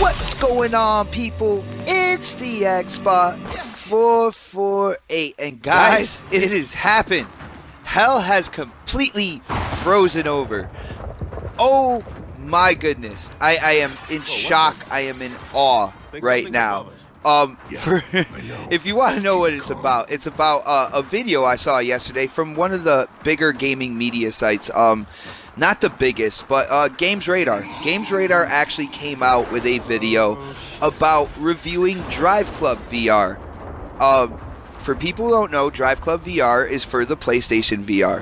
What's going on, people? It's the Xbot 448, and guys, it has happened. Hell has completely frozen over. Oh my goodness, I am in shock. I am in awe right now. If you want to know what it's about a video I saw yesterday from one of the bigger gaming media sites. Not the biggest, but Games Radar. Games Radar actually came out with a video about reviewing Drive Club VR. For people who don't know, Drive Club VR is for the PlayStation VR.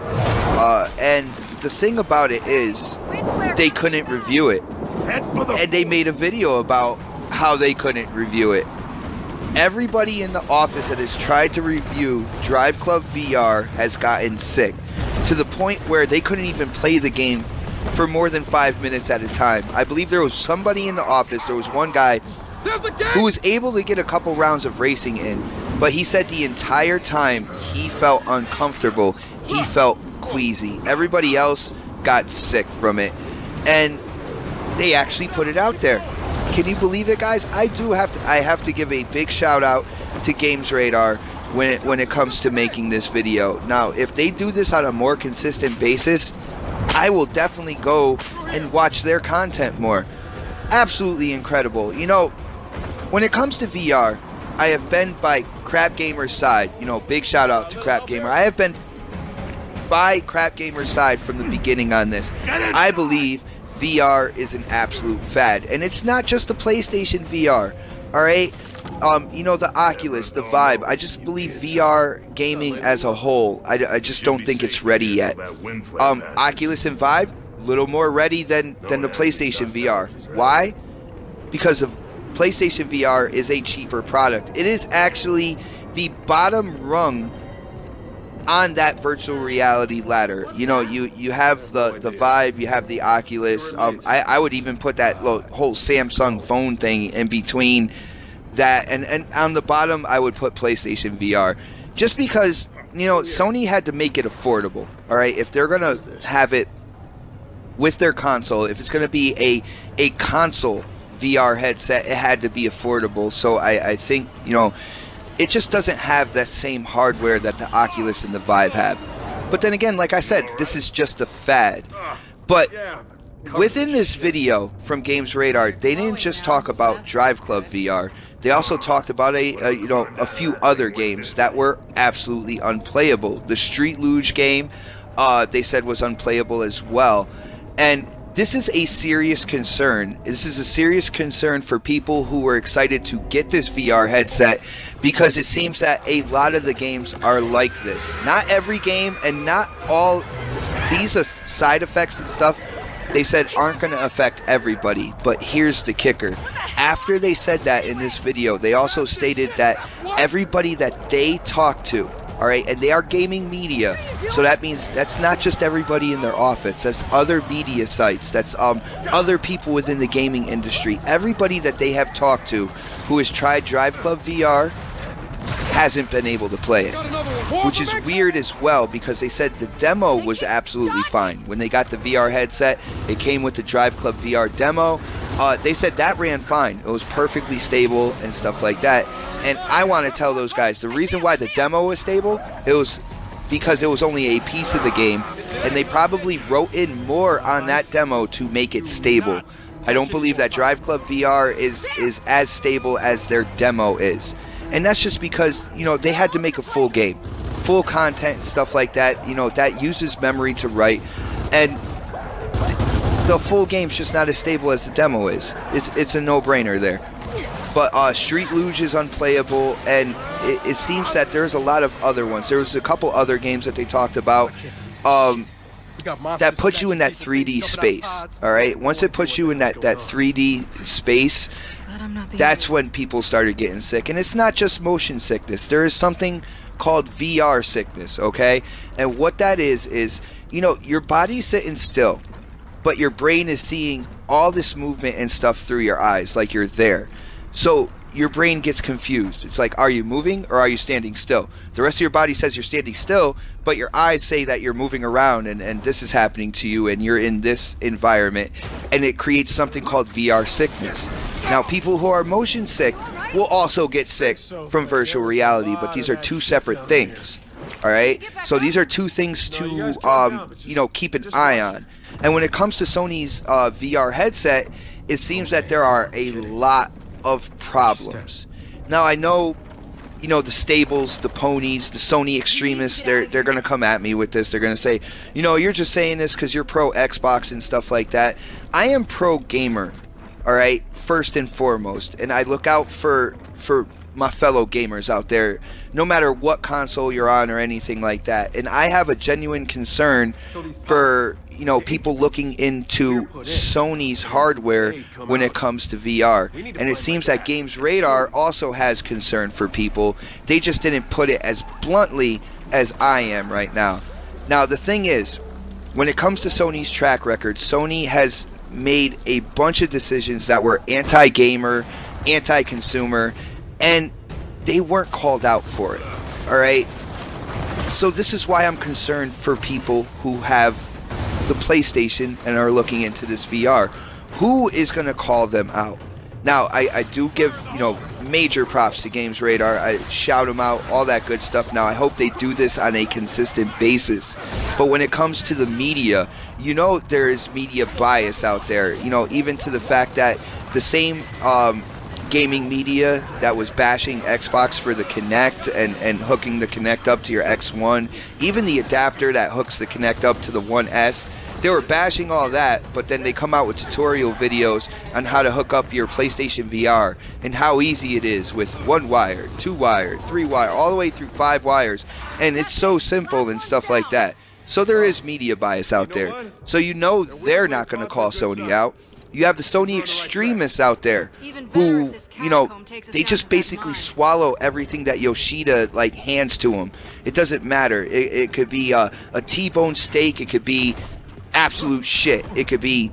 And the thing about it is, they couldn't review it. And they made a video about how they couldn't review it. Everybody in the office that has tried to review Drive Club VR has gotten sick, to the point where they couldn't even play the game for more than 5 minutes at a time. I believe there was somebody in the office, there was one guy who was able to get a couple rounds of racing in, but he said the entire time he felt uncomfortable, he felt queasy. Everybody else got sick from it, and they actually put it out there. Can you believe it, guys? I have to give a big shout out to Games Radar when it comes to making this video. Now, if they do this on a more consistent basis, I will definitely go and watch their content more. Absolutely incredible. You know, when it comes to VR, I have been by Crap Gamer's side. You know, big shout out to Crap Gamer. I have been by Crap Gamer's side from the beginning on this. I believe VR is an absolute fad, and it's not just the PlayStation VR. All right. You know, the Oculus, the Vive. I just believe VR gaming as a whole, I just don't think it's ready yet. Oculus and Vive, a little more ready than the PlayStation VR. Why? Because of PlayStation VR is a cheaper product. It is actually the bottom rung on that virtual reality ladder. You know, you have the Vive, you have the Oculus. I would even put that whole Samsung phone thing in between that, and on the bottom I would put PlayStation VR, just because, you know, Sony had to make it affordable. All right, if they're gonna have it with their console, if it's gonna be a console VR headset, it had to be affordable. So I think, you know, it just doesn't have that same hardware that the Oculus and the Vive have. But then again, like I said, this is just a fad. But within this video from Games Radar, they didn't just talk about Drive Club VR. They also talked about a few other games that were absolutely unplayable. The Street Luge game, they said, was unplayable as well. And this is a serious concern. This is a serious concern for people who were excited to get this VR headset, because it seems that a lot of the games are like this. Not every game, and not all these side effects and stuff, they said, aren't going to affect everybody. But here's the kicker. After they said that in this video, they also stated that everybody that they talk to, all right, and they are gaming media, so that means that's not just everybody in their office, that's other media sites, that's other people within the gaming industry. Everybody that they have talked to who has tried Drive Club VR hasn't been able to play it, which is weird as well, because they said the demo was absolutely fine. When they got the VR headset, it came with the Drive Club VR demo. They said that ran fine. It was perfectly stable and stuff like that. And I want to tell those guys, the reason why the demo was stable, it was because it was only a piece of the game, and they probably wrote in more on that demo to make it stable. I don't believe that Drive Club VR is as stable as their demo is. And that's just because, you know, they had to make a full game, full content and stuff like that. You know, that uses memory to write, and the full game's just not as stable as the demo is. It's a no-brainer there. But Street Luge is unplayable, and it seems that there's a lot of other ones. There was a couple other games that they talked about that puts you in that 3D space. All right, once it puts you in that 3D space, that's when people started getting sick. And it's not just motion sickness. There is something called VR sickness, okay? And what that is, you know, your body's sitting still, but your brain is seeing all this movement and stuff through your eyes, like you're there. So your brain gets confused. It's like, are you moving or are you standing still? The rest of your body says you're standing still, but your eyes say that you're moving around, and this is happening to you, and you're in this environment, and it creates something called VR sickness. Now, people who are motion sick will also get sick from virtual reality, but these are two separate things. All right, so these are two things to keep an eye on. And when it comes to Sony's VR headset, it seems that there are a lot of problems. Now, I know, the stables, the ponies, the Sony extremists, they're going to come at me with this. They're going to say, you're just saying this because you're pro Xbox and stuff like that. I am pro gamer, all right, first and foremost. And I look out for my fellow gamers out there, no matter what console you're on or anything like that. And I have a genuine concern for people looking into Sony's hardware when it comes to VR. And it seems that Games Radar also has concern for people. They just didn't put it as bluntly as I am right now. Now, the thing is, when it comes to Sony's track record, Sony has made a bunch of decisions that were anti-gamer, anti-consumer, and they weren't called out for it. All right, so this is why I'm concerned for people who have the PlayStation and are looking into this VR. Who is going to call them out? Now, I do give major props to Games Radar. I shout them out, all that good stuff. Now, I hope they do this on a consistent basis. But when it comes to the media, there is media bias out there. Even to the fact that the same gaming media that was bashing Xbox for the Kinect and hooking the Kinect up to your X1, even the adapter that hooks the Kinect up to the One S, they were bashing all that, but then they come out with tutorial videos on how to hook up your PlayStation VR and how easy it is with 1 wire, 2 wire, 3 wire, all the way through 5 wires, and it's so simple and stuff like that. So there is media bias out there. So they're not going to call Sony out. You have the Sony extremists out there who, they just basically swallow everything that Yoshida hands to them. It doesn't matter. It could be a T-bone steak. It could be absolute shit. It could be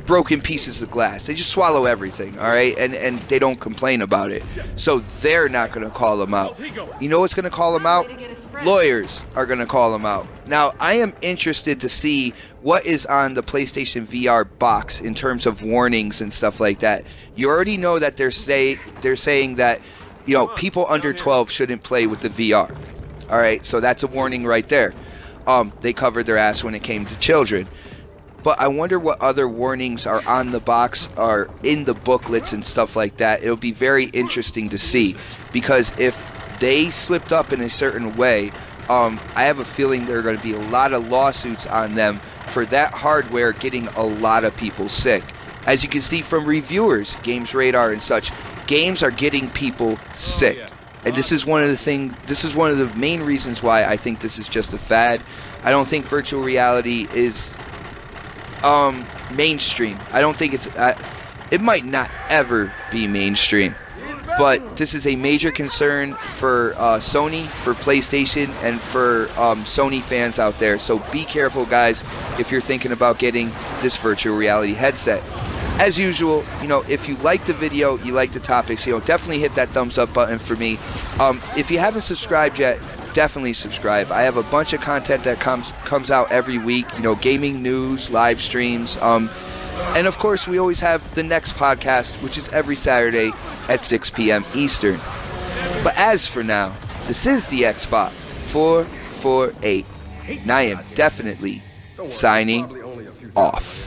broken pieces of glass. They just swallow everything, all right? And they don't complain about it. So they're not going to call them out. You know what's going to call them out? Lawyers are going to call them out. Now, I am interested to see what is on the PlayStation VR box in terms of warnings and stuff like that. You already know that they're saying that, people under 12 shouldn't play with the VR. All right, so that's a warning right there. They covered their ass when it came to children. But I wonder what other warnings are on the box or in the booklets and stuff like that. It'll be very interesting to see, because if they slipped up in a certain way, I have a feeling there are going to be a lot of lawsuits on them for that hardware getting a lot of people sick. As you can see from reviewers, Games Radar and such, games are getting people sick. And this is one of the main reasons why I think this is just a fad. I don't think virtual reality is mainstream. I don't think it might not ever be mainstream, but this is a major concern for Sony, for PlayStation, and for Sony fans out there. So be careful, guys, if you're thinking about getting this virtual reality headset. As usual, if you like the video, you like the topics, definitely hit that thumbs up button for me. If you haven't subscribed yet, definitely subscribe. I have a bunch of content that comes out every week, gaming news, live streams, and of course we always have the next podcast, which is every Saturday at 6 p.m. Eastern. But as for now, this is the Xbox 448, and I am definitely signing off.